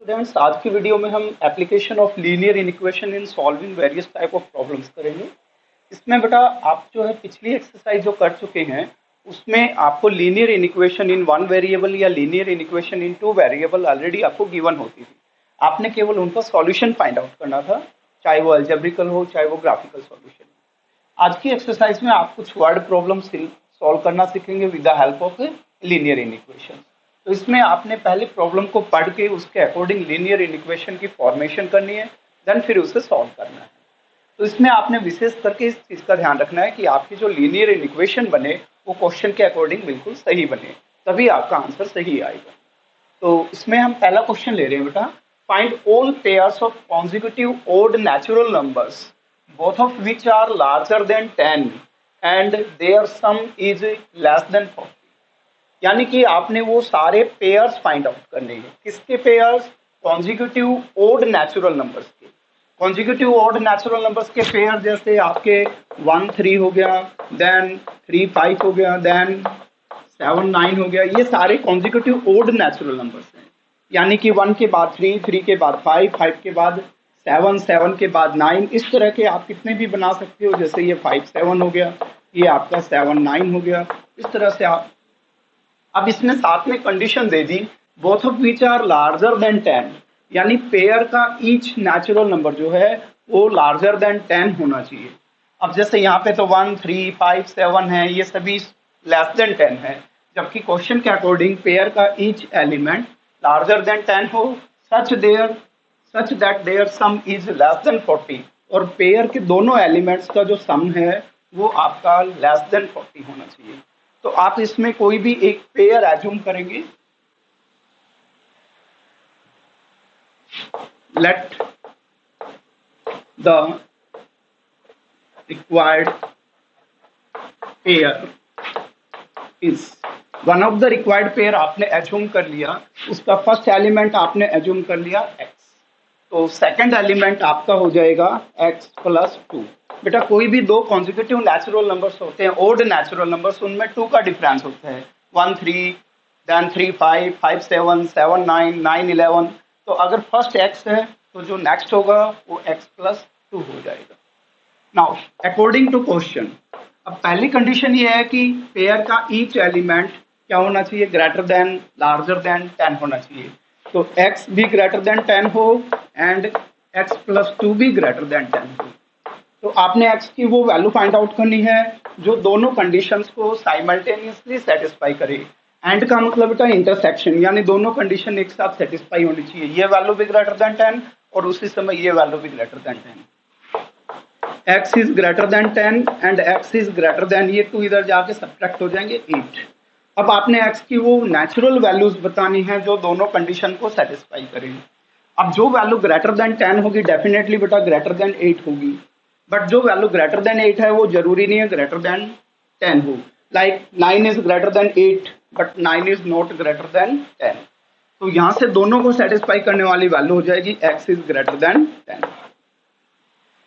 Friends, आज की video में हम application of linear inequation in solving various type of problems करेंगे। इसमें बेटा आप जो है पिछली एक्सरसाइज जो कर चुके हैं उसमें आपको linear inequation in one variable या लीनियर इनइक्वेशन इन टू वेरिएबल ऑलरेडी आपको गिवन होती थी। आपने केवल उनका सॉल्यूशन फाइंड आउट करना था, चाहे वो अलजेब्रिकल हो चाहे वो ग्राफिकल सॉल्यूशन। आज की एक्सरसाइज में आप कुछ वर्ड प्रॉब्लम सॉल्व करना सीखेंगे with the help of linear inequation. तो इसमें आपने पहले प्रॉब्लम को पढ़ के उसके अकॉर्डिंग लीनियर इनइक्वेशन की फॉर्मेशन करनी है, देन फिर उसे सॉल्व करना है। तो इसमें आपने विशेष करके इस चीज का ध्यान रखना है कि आपकी जो लीनियर इनइक्वेशन बने वो क्वेश्चन के अकॉर्डिंग बिल्कुल सही बने, तभी आपका आंसर सही आएगा। तो इसमें हम पहला क्वेश्चन ले रहे हैं बेटा, find all pairs of consecutive odd natural numbers both of which are larger than 10 and their sum is less than 40। यानी कि आपने वो सारे पेयर्स फाइंड आउट करने हैं। किसके pairs? Consecutive odd natural numbers के। कॉन्जिक्यूटिव ओड नेचुरल नंबर्स के पेयर जैसे आपके 1 3 हो गया, देन 3 5 हो गया, देन 7 9 हो गया। ये सारे कॉन्जिक्यूटिव ओड नेचुरल नंबर्स हैं। यानी कि 1 के बाद 3, 3 के बाद 5, 5 के बाद 7, 7 के बाद 9। इस तरह के आप कितने भी बना सकते हो। जैसे ये 5 7 हो गया, ये आपका 7 9 हो गया। इस तरह से आप अब इसमें साथ में कंडीशन दे दी, both of which are larger than 10। यानी पेयर का ईच नेचुरल नंबर जो है वो लार्जर देन 10 होना चाहिए। अब जैसे यहाँ पे तो 1 3 5 7 है, ये सभी लेस देन 10 है, जबकि क्वेश्चन के अकॉर्डिंग पेयर का ईच एलिमेंट लार्जर देन 10 हो, such that their sum is less than 40, और पेयर के दोनों एलिमेंट्स का जो सम है वो आपका लेस देन 40 होना चाहिए। तो आप इसमें कोई भी एक पेयर एज्यूम करेंगे। Let the required pair is, one of the required pair आपने एज्यूम कर लिया, उसका फर्स्ट एलिमेंट आपने एज्यूम कर लिया x, तो सेकंड एलिमेंट आपका हो जाएगा x प्लस 2। बेटा कोई भी दो कॉन्जिक्यूटिव नेचुरल नंबर्स होते हैं, ओड नेचुरल नंबर्स, उनमें 2 का डिफरेंस होता है। 1 3, देन 3 5, 5 7, 7 9, 9 11। तो अगर फर्स्ट x है तो जो नेक्स्ट होगा वो x प्लस 2 हो जाएगा। नाउ अकॉर्डिंग टू क्वेश्चन, अब पहली कंडीशन ये है कि पेयर का ईच एलिमेंट क्या होना चाहिए? ग्रेटर देन लार्जर देन 10 होना चाहिए। तो x भी ग्रेटर देन 10 हो एंड x प्लस 2 भी ग्रेटर देन 10 हो। तो आपने x की वो वैल्यू फाइंड आउट करनी है जो दोनों कंडीशंस को साइमल्टेनियसली सेटिस्फाई करे। एंड का मतलब बेटा इंटरसेक्शन, यानी दोनों कंडीशन एक साथ सेटिस्फाई होनी चाहिए। ये वैल्यू भी ग्रेटर देन 10 और उसी समय ये वैल्यू भी greater than 10। x is greater then 10 and x is greater then, ये 2 इधर जाके सब्ट्रैक्ट हो जाएंगे 8। अब आपने x की वो नेचुरल वैल्यूज बतानी है जो दोनों कंडीशन को सेटिस्फाई करेंगे। अब जो वैल्यू ग्रेटर देन 10 होगी डेफिनेटली बेटा ग्रेटर देन 8 होगी, बट जो वैल्यू ग्रेटर देन 8 है वो जरूरी नहीं है ग्रेटर देन 10 हो। Like 9 is greater then 8 but 9 is not greater than 10। तो यहां से दोनों को सेटिस्फाई करने वाली वैल्यू हो जाएगी x is greater then 10।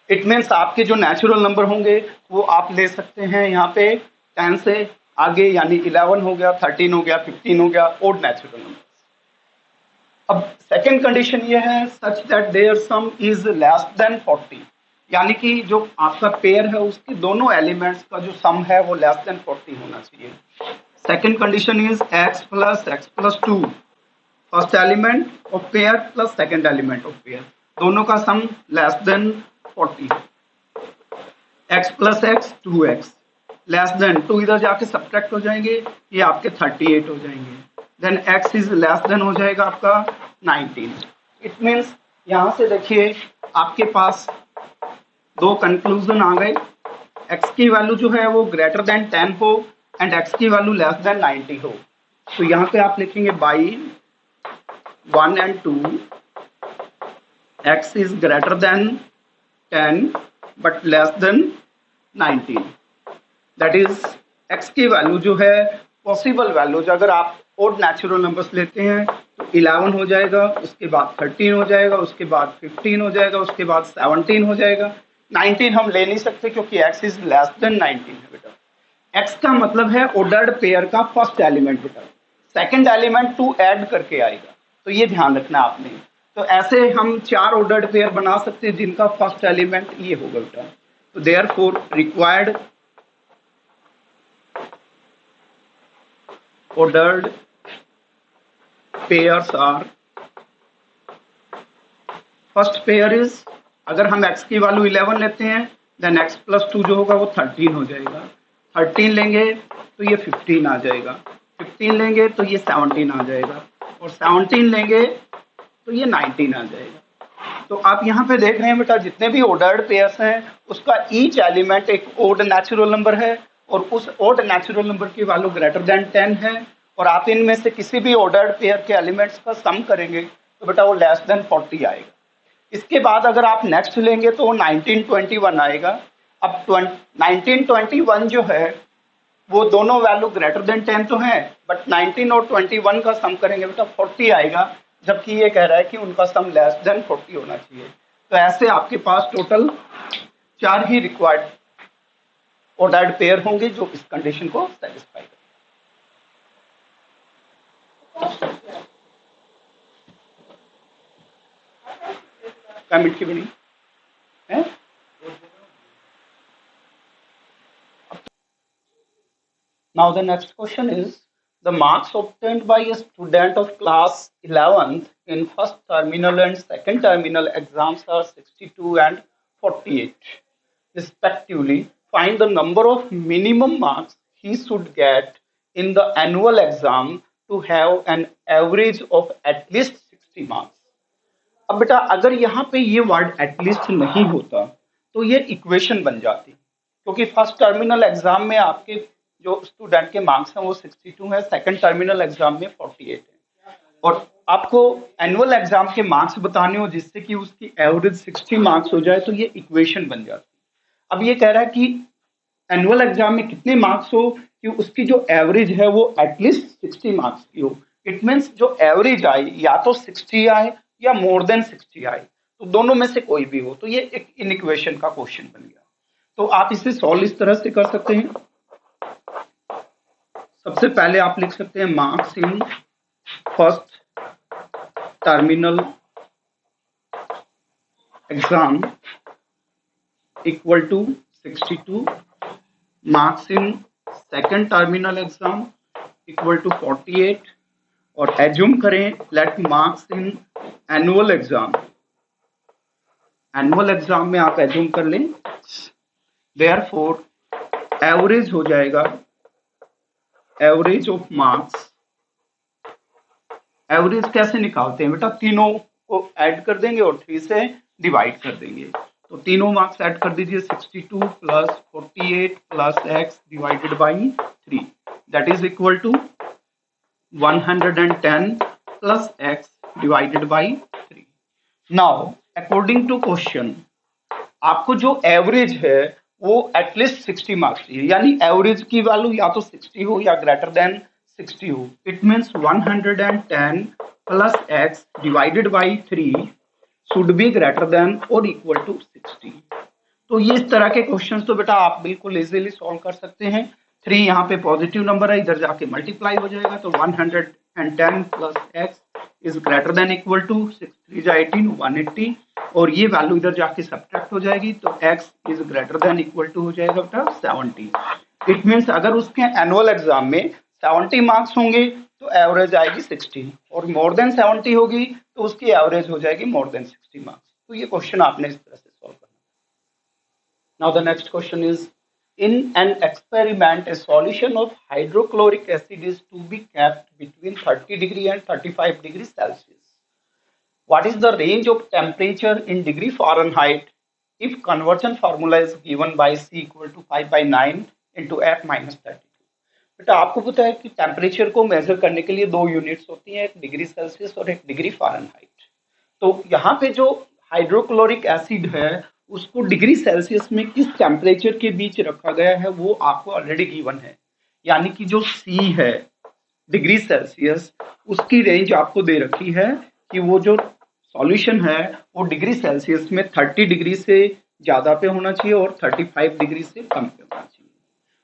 It means आपके जो नेचुरल नंबर होंगे वो आप ले सकते हैं यहाँ पे 10 से आगे, यानी 11 हो गया, 13 हो गया, 15 हो गया, ओड नेचुरल नंबर। अब सेकेंड कंडीशन ये है such that their sum is less than 40, यानी कि जो आपका पेयर है उसके दोनों एलिमेंट्स का जो सम है वो लेस देन 40 होना चाहिए। Second condition is x plus 2, first element of pair plus second element of pair, दोनों का sum less than 40। x plus x 2x less than 2 इधर जाके सब्ट्रैक्ट हो जाएंगे, ये आपके 38 हो जाएंगे। Then x is less than हो जाएगा आपका 19। इट मीन्स यहां से देखिए आपके पास दो कंक्लूजन आ गए। x की वैल्यू जो है वो ग्रेटर देन 10 हो एंड x की वैल्यू लेस देन 90 हो। तो यहाँ पे आप लिखेंगे by 1 and 2 x is greater than 10 but less than 19। That is x की वैल्यू जो है पॉसिबल वैल्यूज, अगर आप ओड नेचुरल नंबर्स लेते हैं तो 11 हो जाएगा, उसके बाद 13 हो जाएगा, उसके बाद 15 हो जाएगा, उसके बाद 17 हो जाएगा। 19 हम ले नहीं सकते क्योंकि x इज लेस देन 19 है बेटा। x का मतलब है ऑर्डर्ड पेयर का फर्स्ट एलिमेंट बेटा, सेकंड एलिमेंट 2 ऐड करके आएगा, तो ये ध्यान रखना आपने। तो ऐसे हम 4 ऑर्डर्ड पेयर बना सकते हैं जिनका फर्स्ट एलिमेंट ये होगा बेटा। तो therefore required ordered pairs are, first pair is, अगर हम x की वैल्यू 11 लेते हैं देन x प्लस 2 जो होगा वो 13 हो जाएगा, 13 लेंगे तो ये 15 आ जाएगा, 15 लेंगे तो ये 17 आ जाएगा, और 17 लेंगे तो ये 19 आ जाएगा। तो आप यहाँ पे देख रहे हैं बेटा जितने भी ऑर्डर्ड पेयर्स हैं उसका ईच एलिमेंट एक ओड नेचुरल नंबर है, और उस ओड नेचुरल नंबर की वैल्यू ग्रेटर देन 10 है, और आप इनमें से किसी भी ऑर्डर्ड पेयर के एलिमेंट्स का सम करेंगे तो बेटा वो लेस देन 40 आएगा। इसके बाद अगर आप नेक्स्ट लेंगे तो 1921 आएगा। अब 1921 जो है वो दोनों वैल्यू ग्रेटर देन 10 तो है, बट 19 और 21 का सम करेंगे बेटा 40 आएगा, जबकि ये कह रहा है कि उनका सम लेस देन 40 होना चाहिए। तो ऐसे आपके पास टोटल 4 ही रिक्वायर्ड ऑर्डर्ड पेयर होंगे जो इस कंडीशन को सेटिस्फाई करें। पेमेंट की बनी है। Now the next question is the marks obtained by a student of class 11th in first terminal and second terminal exams are 62 and 48 respectively. Find the number of minimum marks he should get in the annual exam to have an average of at least 60 marks. अब बेटा अगर यहाँ पे ये word at least नहीं होता तो ये इक्वेशन बन जाती, क्योंकि फर्स्ट टर्मिनल एग्जाम में आपके जो स्टूडेंट के मार्क्स हैं वो 62 है, सेकंड टर्मिनल एग्जाम में 48 है, और आपको एनुअल एग्जाम के मार्क्स बताने हो जिससे कि उसकी एवरेज 60 मार्क्स हो जाए तो ये इक्वेशन बन जाती। अब ये कह रहा है कि एनुअल एग्जाम में कितने मार्क्स हो कि उसकी जो एवरेज है वो एटलीस्ट 60 मार्क्स की हो। इट मीन्स जो एवरेज आए या तो 60 आए या मोर देन 60 आए, तो दोनों में से कोई भी हो, तो ये एक इनइक्वेशन का क्वेश्चन बन गया। तो आप इसे सॉल्व इस तरह से कर सकते हैं। सबसे पहले आप लिख सकते हैं marks in first terminal exam equal to 62, marks in second terminal exam equal to 48, और एज्यूम करें let marks in annual exam, annual exam में आप एज्यूम कर लें, देयरफॉर एवरेज हो जाएगा, एवरेज ऑफ मार्क्स। एवरेज कैसे निकालते हैं बेटा, तीनों को ऐड कर देंगे और 3 से डिवाइड कर देंगे, तो तीनों मार्क्स ऐड कर दीजिए, 62 plus 48 plus x divided by 3 that is equal to 110 plus x divided by 3. Now, according to question, आपको जो एवरेज है वो एटलीस्ट 60 मार्क्स चाहिए, यानी एवरेज की वैल्यू या तो 60 हो या ग्रेटर देन 60 हो। It means 110 plus x divided by 3 should be greater than और इक्वल टू 60। तो ये इस तरह के क्वेश्चंस तो बेटा आप बिल्कुल इजीली सॉल्व कर सकते हैं। 3 यहाँ पे पॉजिटिव नंबर है, इधर जाके मल्टीप्लाई हो जाएगा, तो 110 plus x is greater than equal to 6 3 18 180, और ये वैल्यू इधर जाके सब्ट्रैक्ट हो जाएगी, तो x is greater than equal to हो जाएगा बेटा 70। इट मीन्स अगर उसके एनुअल एग्जाम में 70 मार्क्स होंगे तो एवरेज आएगी 60, और मोर देन 70 होगी तो उसकी एवरेज हो जाएगी मोर देन 60 मार्क्स। तो ये क्वेश्चन आपने इस तरह से सॉल्व करना। Now the next question is in an experiment a solution of hydrochloric acid is to be kept between 30 degree and 35 degrees Celsius. What is the range of temperature in degree Fahrenheit if conversion formula is given by C equal to 5 by 9 into F minus 32? बेटा आपको पता है कि temperature को major करने के लिए 2 units होती हैं, एक डिग्री सेल्सियस और एक डिग्री फ़ारेनहाइट। तो यहाँ पे जो हाइड्रोक्लोरिक एसिड है उसको डिग्री सेल्सियस में किस टेम्परेचर के बीच रखा गया है वो आपको ऑलरेडी गिवन है, यानी कि जो C है डिग्री सेल्सियस उसकी रेंज आपको दे रखी है कि वो जो सॉल्यूशन है वो डिग्री सेल्सियस में 30 डिग्री से ज्यादा पे होना चाहिए और 35 डिग्री से कम पे होना चाहिए,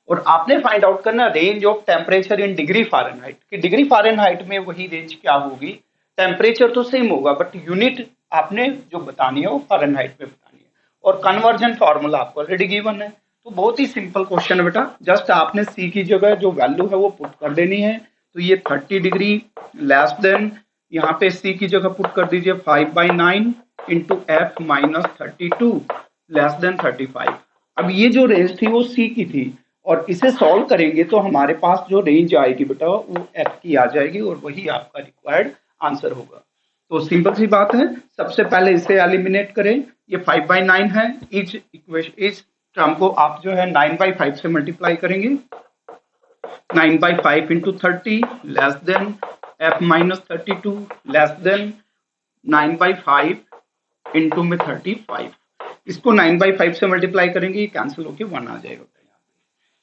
और आपने फाइंड आउट करना range of temperature in degree Fahrenheit कि डिग्री फ़ारेनहाइट में वही रेंज क्या होगी टेम्परेचर तो सेम होगा बट यूनिट आपने जो बतानी है वो फ़ारेनहाइट में बतानी है। और कन्वर्जन फार्मूला आपको ऑलरेडी गिवन है। तो बहुत ही सिंपल क्वेश्चन है बेटा, जस्ट आपने सी की जगह जो वैल्यू है वो पुट कर देनी है। तो ये 30 डिग्री लेस देन, यहाँ पे सी की जगह पुट कर दीजिए 5/9 into F minus 32 less than 35। अब ये जो रेंज थी वो सी की थी, और इसे सॉल्व करेंगे तो हमारे पास जो रेंज आएगी बेटा वो एफ की आ जाएगी, और वही आपका रिक्वायर्ड आंसर होगा। तो सिंपल सी बात है, सबसे पहले इसे एलिमिनेट करें। ये 5/9 है, इस टर्म को आप जो है 9/5 से मल्टीप्लाई करेंगे। 9/5 into 30 less than F minus 32 less than 9/5 into में 35। इसको 9/5 से मल्टीप्लाई करेंगे, ये कैंसिल होके 1 आ जाएगा।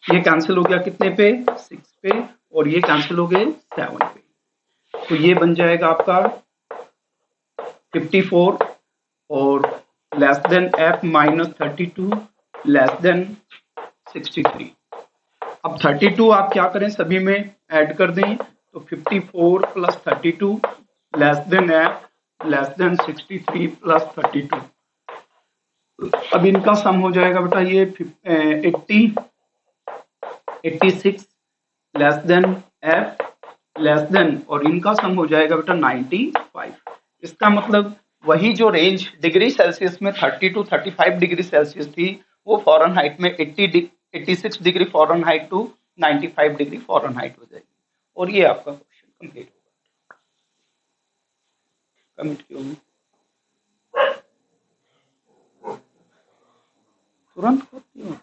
ये कैंसिल हो गया कितने पे, 6 पे, और ये कैंसिल हो गए 7 पे। तो ये बन जाएगा आपका 54 और less than F minus 32 less than 63। अब 32 आप क्या करें, सभी में ऐड कर दें, तो 54 plus 32 less than F less than 63 plus 32। अब इनका सम हो जाएगा बेटा ये 86 less than F less than, और इनका सम हो जाएगा बेटा 95। इसका मतलब वही जो रेंज डिग्री सेल्सियस में 30 to 35 डिग्री सेल्सियस थी, वो फॉरेनहाइट में 86 degree Fahrenheit to 95 degree Fahrenheit हो जाएगी। और ये आपका क्वेश्चन कंप्लीट होगा। कमिट क्यों नहीं? तुरंत क्यों होता है?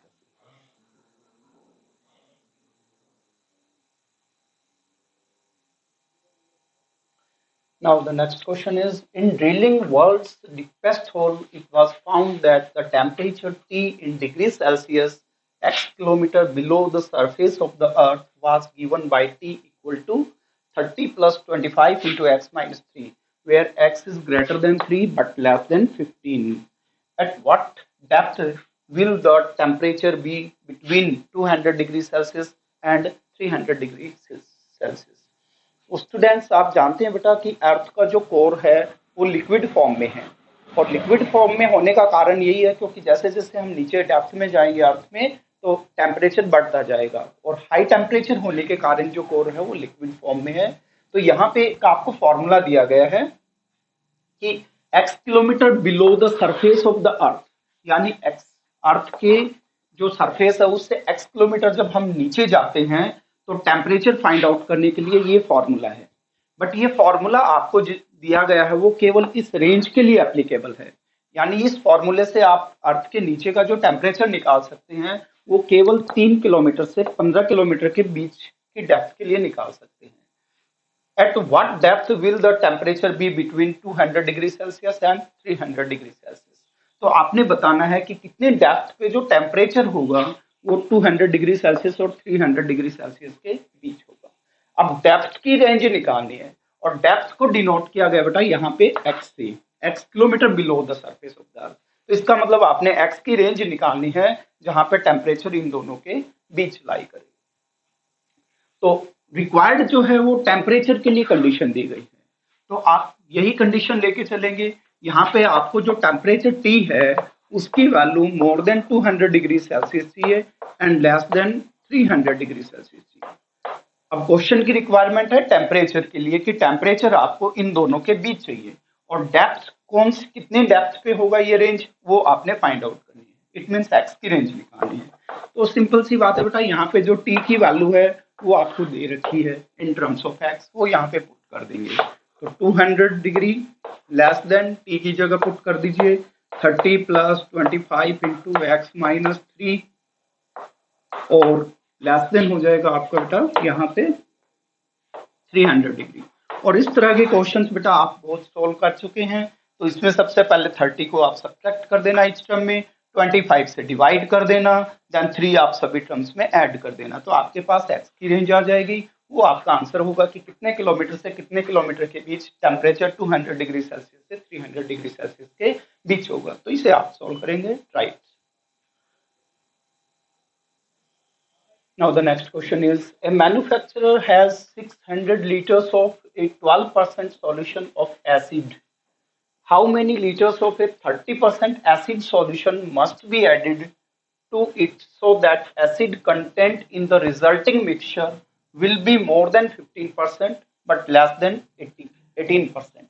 Now the next question is, in drilling world's deepest hole, it was found that the temperature T in degrees Celsius x kilometer below the surface of the earth was given by T equal to 30 plus 25 into x minus 3, where x is greater than 3 but less than 15. At what depth will the temperature be between 200 degrees Celsius and 300 degrees Celsius? Students, आप जानते हैं बेटा कि अर्थ का जो core है वो liquid form में है, और लिक्विड फॉर्म में होने का कारण यही है क्योंकि जैसे जैसे हम नीचे डेप्थ में जाएंगे अर्थ में तो टेम्परेचर बढ़ता जाएगा, और हाई टेम्परेचर होने के कारण जो कोर है वो लिक्विड फॉर्म में है। तो यहाँ पे एक आपको फॉर्मूला दिया गया है कि x kilometre below the surface of the earth, यानी x अर्थ के जो सरफेस है उससे x किलोमीटर जब हम नीचे जाते हैं तो टेम्परेचर फाइंड आउट करने के लिए ये फॉर्मूला है। बट ये फॉर्मूला आपको दिया गया है वो केवल इस रेंज के लिए एप्लीकेबल है, यानी इस फॉर्मूले से आप अर्थ के नीचे का जो टेम्परेचर निकाल सकते हैं वो केवल 3 किलोमीटर से 15 किलोमीटर के बीच की डेप्थ के लिए निकाल सकते हैं। At what depth will the temperature be between 200 degree Celsius and 300 degree Celsius? तो आपने बताना है कि कितने डेप्थ पे जो टेम्परेचर होगा वो 200 डिग्री सेल्सियस और 300 डिग्री सेल्सियस के बीच होगा। अब डेप्थ की रेंज निकालनी है, और डेप्थ को डिनोट किया गया बेटा यहाँ पे x से, x kilometre below the surface of the earth. तो इसका मतलब आपने x की रेंज निकालनी है जहां पे टेम्परेचर इन दोनों के बीच लाई करे। तो रिक्वायर्ड जो है वो टेम्परेचर के लिए कंडीशन दी गई है, तो आप यही कंडीशन लेके चलेंगे। यहाँ पे आपको जो टेम्परेचर T है उसकी value more than 200 degree Celsius चाहिए and less than 300 degree Celsius चाहिए। अब क्वेश्चन की रिक्वायरमेंट है टेम्परेचर के लिए कि टेम्परेचर आपको इन दोनों के बीच चाहिए, और डेप्थ कौन सी कितने डेप्थ पे होगा ये रेंज वो आपने फाइंड आउट करनी है। इट मींस एक्स की रेंज निकालनी है। तो सिंपल सी बात है बेटा, यहाँ पे जो टी की वैल्यू है वो आपको दे रखी है इन टर्म्स ऑफ एक्स, वो यहाँ पे पुट कर देंगे। तो 200 डिग्री लेस देन टी की जगह पुट कर दीजिए 30 प्लस 25 इंटू एक्स माइनस 3, और लेस देन हो जाएगा आपका बेटा यहाँ पे 300 डिग्री। और इस तरह के क्वेश्चंस बेटा आप बहुत सोल्व कर चुके हैं। तो इसमें सबसे पहले 30 को आप सब्ट्रैक्ट कर देना इस टर्म में, 25 से डिवाइड कर देना, देन 3 आप सभी टर्म्स में ऐड कर देना, तो आपके पास x की रेंज आ जाएगी। वो आपका आंसर होगा कि कितने किलोमीटर से कितने किलोमीटर के बीच टेम्परेचर 200 डिग्री सेल्सियस से 300 डिग्री सेल्सियस के बीच होगा। तो इसे आप सोल्व करेंगे, right. Now the next question is, a manufacturer has 600 liters of a 12% solution of acid. How many liters of a 30% acid solution must be added to it so that acid content in the resulting mixture will be more than 15% but less than 18%?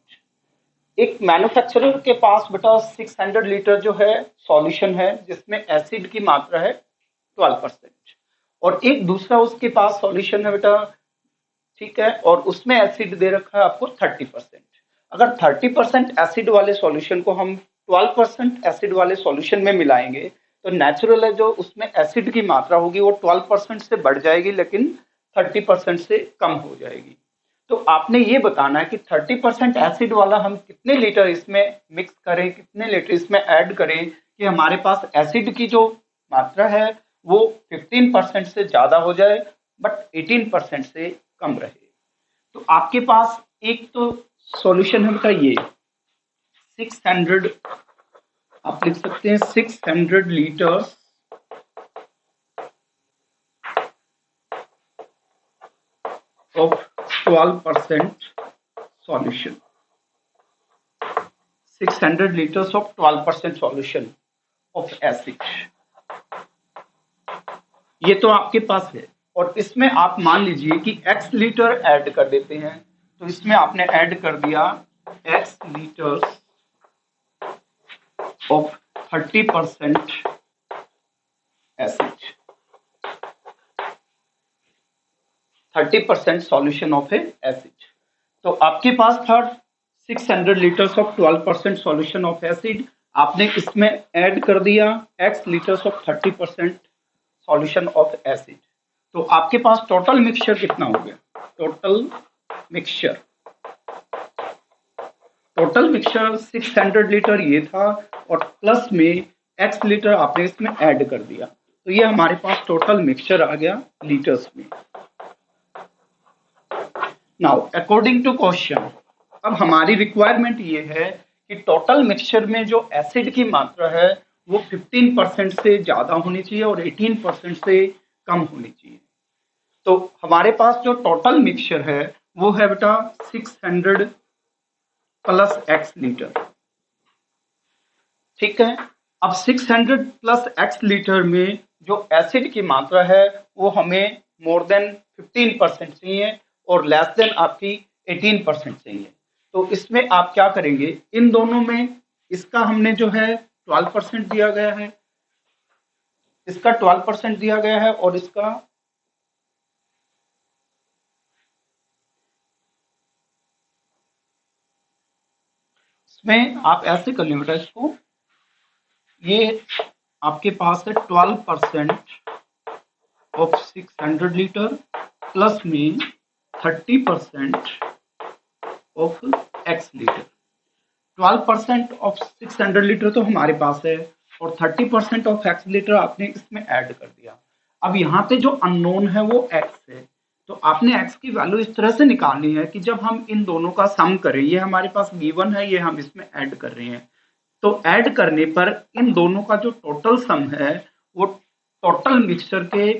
एक manufacturer के पास बेटा 600 litre जो है solution है जिसमें acid की मात्रा है 12%, और एक दूसरा उसके पास सॉल्यूशन है बेटा, ठीक है, और उसमें एसिड दे रखा है आपको 30%। अगर 30% एसिड वाले सॉल्यूशन को हम 12% एसिड वाले सॉल्यूशन में मिलाएंगे तो नेचुरल है जो उसमें एसिड की मात्रा होगी वो 12% से बढ़ जाएगी लेकिन 30% से कम हो जाएगी। तो आपने ये बताना है कि 30% एसिड वाला हम कितने लीटर इसमें मिक्स करें, कितने लीटर इसमें ऐड करें कि हमारे पास एसिड की जो मात्रा है वो 15% से ज्यादा हो जाए बट 18% से कम रहे। तो आपके पास एक तो सॉल्यूशन है बेटा ये 600, आप लिख सकते हैं 600 litres of 12% solution, 600 liters of 12% solution of acid, ये तो आपके पास है। और इसमें आप मान लीजिए कि x लीटर ऐड कर देते हैं, तो इसमें आपने ऐड कर दिया x litres of 30% acid, 30% solution of acid. तो आपके पास था 600 litres of 12% solution of acid, आपने इसमें ऐड कर दिया x litres of 30% solution of acid. तो आपके पास टोटल मिक्सचर कितना हो गया? टोटल मिक्सचर 600 लीटर ये था और प्लस में x लीटर आपने इसमें ऐड कर दिया, तो ये हमारे पास टोटल मिक्सचर आ गया लीटर्स में। नाउ अकॉर्डिंग टू क्वेश्चन, अब हमारी रिक्वायरमेंट ये है कि टोटल मिक्सचर में जो एसिड की मात्रा है वो 15% से ज्यादा होनी चाहिए और 18% से कम होनी चाहिए। तो हमारे पास जो टोटल मिक्सचर है वो है बेटा 600 प्लस x लीटर, ठीक है। अब 600 प्लस x लीटर में जो एसिड की मात्रा है वो हमें मोर देन 15% चाहिए और लेस देन आपकी 18% चाहिए। तो इसमें आप क्या करेंगे, इन दोनों में इसका हमने जो है 12% दिया गया है, इसका 12% दिया गया है और इसका इसमें आप ऐसे कर लें बेटा इसको, ये आपके पास है 12% ऑफ 600 लीटर प्लस में 30% of x litre. 12% of 600 litre तो हमारे पास है और 30% ऑफ x लीटर आपने इसमें ऐड कर दिया। अब यहाँ पे जो अननोन है वो x है, तो आपने x की वैल्यू इस तरह से निकालनी है कि जब हम इन दोनों का सम करें, ये हमारे पास गिवन है, ये हम इसमें ऐड कर रहे हैं, तो ऐड करने पर इन दोनों का जो टोटल सम है वो टोटल मिक्सचर के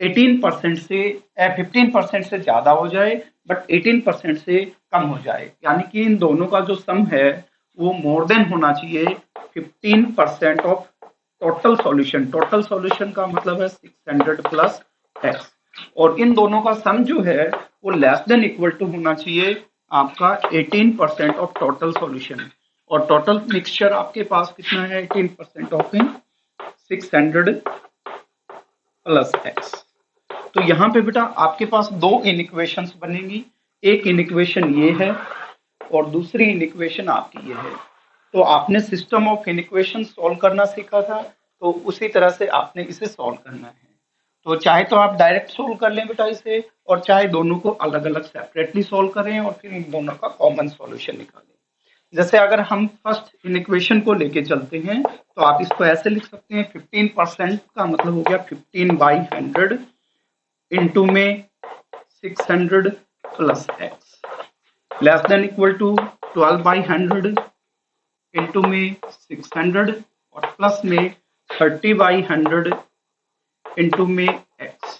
18% से 15% से ज्यादा हो जाए बट 18% से कम हो जाए, यानी कि इन दोनों का जो सम है वो मोर देन होना चाहिए 15% of total solution. Total solution का मतलब है 600 प्लस x, और इन दोनों का सम जो है वो लेस देन इक्वल टू होना चाहिए आपका 18% ऑफ टोटल सॉल्यूशन, और टोटल मिक्सचर आपके पास कितना है 18% ऑफ इन 600 प्लस x। तो यहाँ पे बेटा आपके पास दो इनइक्वेशंस बनेंगी, एक इनइक्वेशन ये है और दूसरी इनइक्वेशन आपकी ये है। तो आपने सिस्टम ऑफ इनइक्वेशन सॉल्व करना सीखा था, तो उसी तरह से आपने इसे सॉल्व करना है। तो चाहे तो आप डायरेक्ट सोल्व कर लें बेटा इसे, और चाहे दोनों को अलग अलग सेपरेटली सोल्व करें और फिर इन दोनों का कॉमन सॉल्यूशन निकालें। जैसे अगर हम फर्स्ट इनइक्वेशन को लेके चलते हैं तो आप इसको ऐसे लिख सकते हैं, 15% का मतलब हो गया 15/100 इंटू में 600 plus x less than equal to 12/100 into में 600 और प्लस में 30/100 इंटू में x।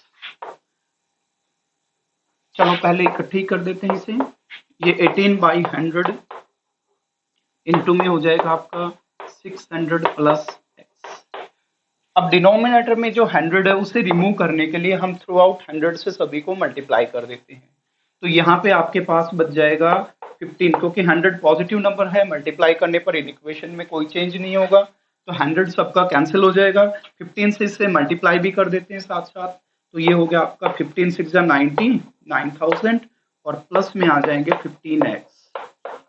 चलो पहले इकट्ठी कर देते हैं इसे। ये 18/100 इंटू में हो जाएगा आपका 600 प्लस एक्स। अब डिनोमिनेटर में जो 100 है उसे रिमूव करने के लिए हम थ्रू आउट 100 से सभी को मल्टीप्लाई कर देते हैं। तो यहाँ पे आपके पास बच जाएगा 15, क्योंकि 100 पॉजिटिव नंबर है, मल्टीप्लाई करने पर इन इक्वेशन में कोई चेंज नहीं होगा, तो 100 सबका कैंसिल हो जाएगा। 15 से इसे मल्टीप्लाई भी कर देते हैं साथ साथ, तो ये हो गया आपका 15 6 90, 9000, और प्लस में आ जाएंगे 15x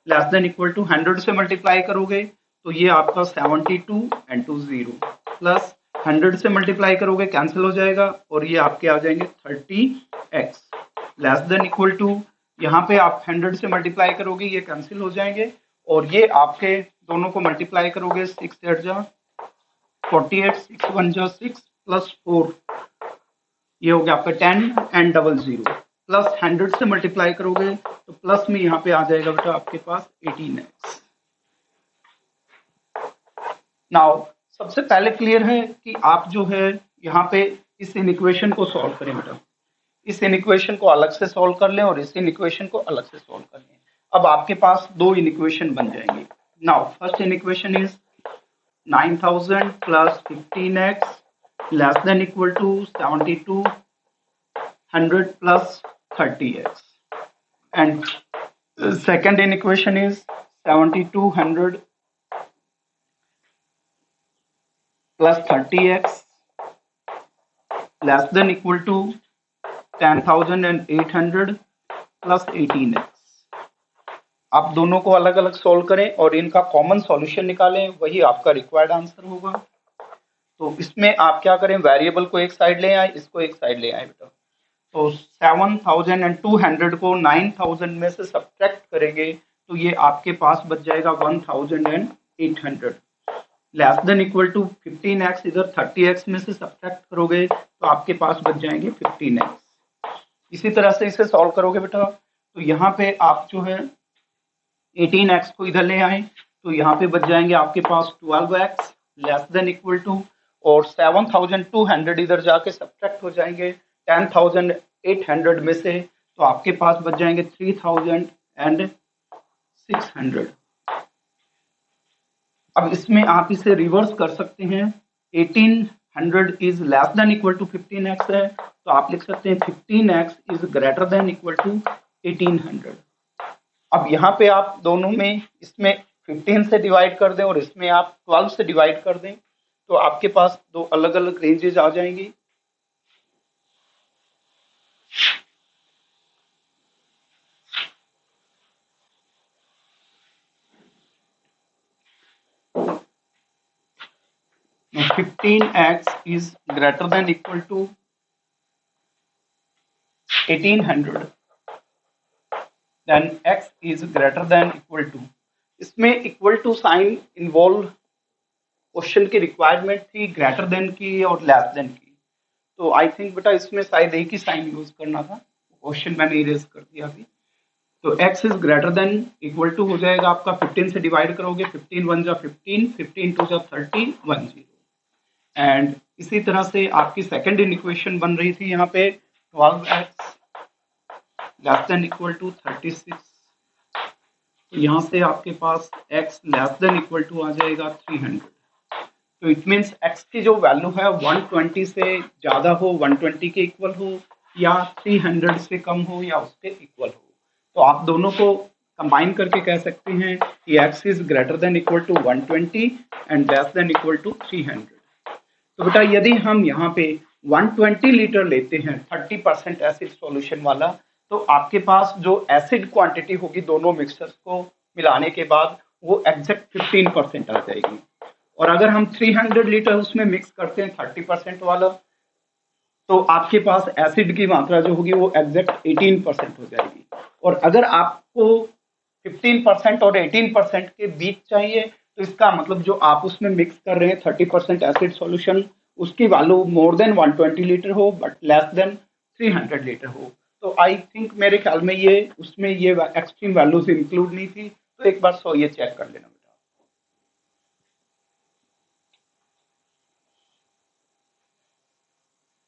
less than equal to 100 से मल्टीप्लाई करोगे तो ये आपका 72 into 0 प्लस 100 से मल्टीप्लाई करोगे कैंसिल हो जाएगा, और ये आपके आ जाएंगे 30x less than equal to, यहाँ पे आप 100 से मल्टीप्लाई करोगे ये कैंसिल हो जाएंगे, और ये आपके दोनों को मल्टीप्लाई करोगे 6 8 जा 48, 6 1 जा 6 प्लस 4, ये हो गया आपका 10 एंड 00 प्लस 100 से मल्टीप्लाई करोगे तो प्लस में यहाँ पे आ जाएगा बेटा आपके पास 18x। नाउ सबसे पहले क्लियर है कि आप जो है यहाँ पे इस इनइक्वेशन को सॉल्व करें बेटा, इस इनइक्वेशन को अलग से सॉल्व कर लें और इस इनइक्वेशन को अलग से सॉल्व कर लें। अब आपके पास दो इनइक्वेशन बन जाएंगे। Now first inequation is 9000 plus 15x less than equal to 72 100 plus 30x, and second inequation is 7200 plus 30x less than equal to 10,800 plus 18x। आप दोनों को अलग अलग सोल्व करें और इनका कॉमन सॉल्यूशन निकालें, वही आपका रिक्वायर्ड आंसर होगा। तो इसमें आप क्या करें, वेरिएबल को एक साइड ले आए, इसको एक साइड ले आए बेटा। तो 7200 को 9000 में से सब्ट्रैक्ट करेंगे तो ये आपके पास बच जाएगा 1800 less than equal to 15x, इधर 30x में से सब्ट्रैक्ट करोगे तो आपके पास बच जाएंगे 15x। इसी तरह से इसे सॉल्व करोगे बेटा, तो यहाँ पे आप जो है 18x को इधर ले आए तो यहाँ पे बच जाएंगे आपके पास 12x less than equal to, और 7200 इधर जाके सब्ट्रैक्ट हो जाएंगे 10,800 में से, तो आपके पास बच जाएंगे 3,600। अब इसमें आप इसे रिवर्स कर सकते हैं, 1800 is less than equal to 15x है, तो आप लिख सकते हैं 15x is greater than equal to 1800। अब यहाँ पे आप दोनों में इसमें 15 से डिवाइड कर दें और इसमें आप 12 से डिवाइड कर दें, तो आपके पास दो अलग अलग रेंजेस आ जाएंगी। Now 15x is greater than equal to 1800, then x is greater than equal to, इसमें equal to sign involve question की रिक्वायरमेंट थी ग्रेटर देन की और लेस देन की, तो आई थिंक बेटा इसमें शायद एक ही साइन यूज करना था, क्वेश्चन मैंने इरेज कर दिया अभी। तो x is greater than equal to हो जाएगा आपका 15 से डिवाइड करोगे 15 1 जा 15, 15 2 जा 30, 1 0, एंड इसी तरह से आपकी सेकंड इक्वेशन बन रही थी यहाँ पे 12x less than equal to 36, तो यहाँ से आपके पास x less than equal to आ जाएगा 300। तो इट मीन्स x की जो वैल्यू है 120 से ज्यादा हो, 120 के इक्वल हो, या 300 से कम हो या उसके इक्वल हो, तो आप दोनों को कंबाइन करके कह सकते हैं कि x is greater than equal to 120 and less than equal to 300। तो बेटा यदि हम यहाँ पे 120 लीटर लेते हैं 30% एसिड सॉल्यूशन वाला, तो आपके पास जो एसिड क्वांटिटी होगी दोनों मिक्सचर्स को मिलाने के बाद वो एग्जैक्ट 15% आ जाएगी, और अगर हम 300 लीटर उसमें मिक्स करते हैं 30% वाला, तो आपके पास एसिड की मात्रा जो होगी वो एग्जैक्ट 18% हो जाएगी। और अगर आपको 15% और 18% के बीच चाहिए, तो इसका मतलब जो आप उसमें मिक्स कर रहे हैं 30% एसिड सॉल्यूशन, उसकी वैल्यू मोर देन 120 लीटर हो बट लेस देन 300 लीटर हो। तो आई थिंक मेरे ख्याल में ये उसमें ये एक्सट्रीम वैल्यूज इंक्लूड नहीं थी, तो एक बार सो ये चेक कर लेना बेटा।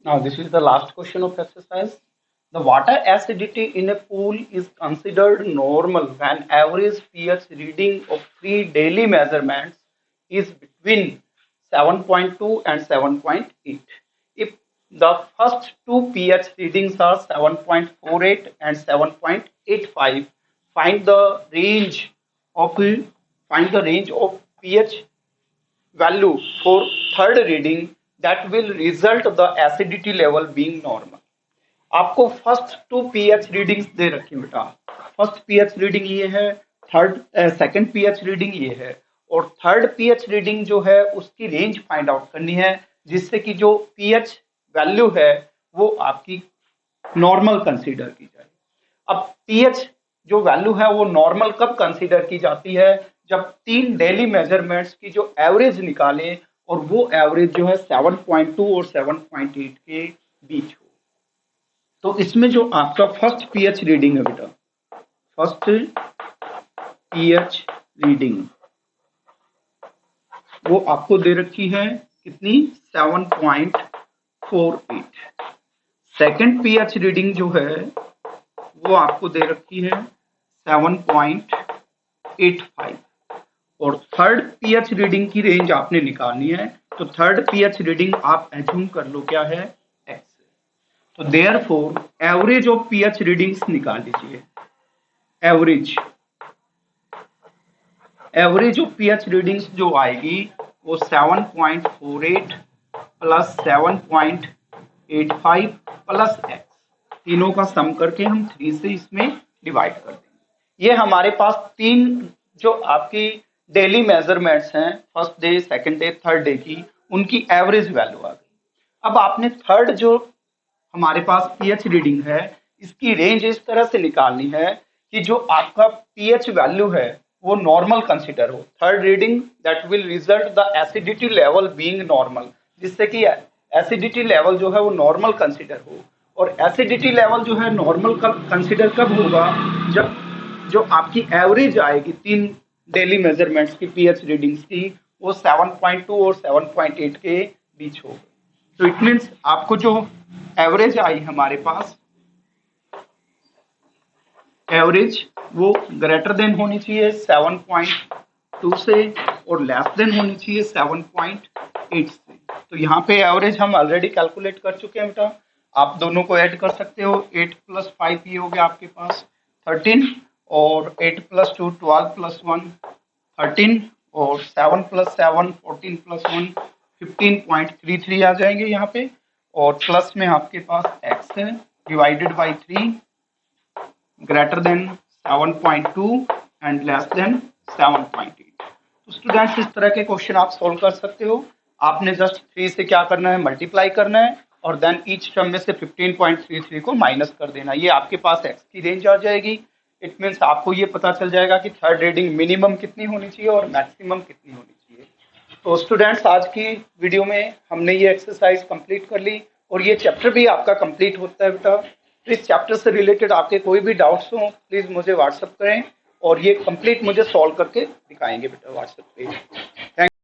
Now this is the last question of exercise. The water acidity in a pool is considered normal when average pH reading of 3 daily measurements is between 7.2 and 7.8. If the first two pH readings are 7.48 and 7.85, find the range of pH value for third reading that will result the acidity level being normal. आपको first to pH readings दे रखी है बेटा। First pH reading ये है, second pH reading ये है, और third pH reading जो है उसकी रेंज फाइंड आउट करनी है, जिससे कि जो पीएच वैल्यू है वो आपकी नॉर्मल कंसीडर की जाए। अब पीएच जो वैल्यू है वो नॉर्मल कब कंसीडर की जाती है? जब 3 डेली मेजरमेंट्स की जो एवरेज निकाले और वो एवरेज जो है 7.2 और 7.8 के बीच हो। तो इसमें जो आपका फर्स्ट पीएच रीडिंग है बेटा, फर्स्ट पीएच रीडिंग वो आपको दे रखी है कितनी? 7.48। सेकंड पीएच रीडिंग जो है वो आपको दे रखी है 7.85, और थर्ड पीएच रीडिंग की रेंज आपने निकालनी है। तो थर्ड पीएच रीडिंग आप एज्यूम कर लो क्या है? x। तो therefore average of pH readings निकाल लीजिए। एवरेज ऑफ पीएच रीडिंग्स जो आएगी वो 7.48 प्लस 7.85 प्लस x, तीनों का सम करके हम 3 से इसमें डिवाइड कर देंगे। ये हमारे पास 3 जो आपकी डेली मेजरमेंट्स हैं, first day, second day, third day की, उनकी एवरेज वैल्यू आ गई। अब आपने थर्ड जो हमारे पास पीएच रीडिंग है इसकी रेंज इस तरह से निकालनी है कि जो आपका पीएच वैल्यू है वो नॉर्मल कंसीडर हो। Third reading that will result the acidity level being normal, जिससे कि एसिडिटी लेवल जो है वो नॉर्मल कंसीडर हो। और एसिडिटी लेवल जो है नॉर्मल कंसीडर कब होगा? जब जो आपकी एवरेज आएगी 3 डेली मेजरमेंट्स की पीएच रीडिंग्स की वो 7.2 और 7.8 के बीच होगी। तो इट मीन्स आपको जो एवरेज आई हमारे पास, एवरेज वो ग्रेटर देन होनी चाहिए 7.2 से और लेस देन होनी चाहिए 7.8 से। तो यहाँ पे एवरेज हम ऑलरेडी कैलकुलेट कर चुके हैं बेटा। आप दोनों को ऐड कर सकते हो। 8 + 5 ये हो गया आपके पास 13, और 8 + 2 12 + 1 13, और 7 + 7 14 + 1 15.33 आ जाएंगे यहाँ पे। और प्लस में आपके पास x है divided by 3 greater than 7.2 and less then 7.8। तो स्टूडेंट्स इस तरह के क्वेश्चन आप सोल्व कर सकते हो। आपने जस्ट 3 से क्या करना है? मल्टीप्लाई करना है, और देन ईच टर्म में से 15.33 को माइनस कर देना। ये आपके पास x की रेंज आ जाएगी। इट मीन्स आपको ये पता चल जाएगा कि थर्ड रीडिंग मिनिमम कितनी होनी चाहिए और मैक्सिमम कितनी होनी चाहिए। तो स्टूडेंट्स आज की वीडियो में हमने ये एक्सरसाइज कंप्लीट कर ली, और ये चैप्टर भी आपका कंप्लीट होता है बेटा। तो इस चैप्टर से रिलेटेड आपके कोई भी डाउट्स हो प्लीज मुझे व्हाट्सएप करें, और ये कंप्लीट मुझे सॉल्व करके दिखाएंगे बेटा व्हाट्सएप पे। थैंक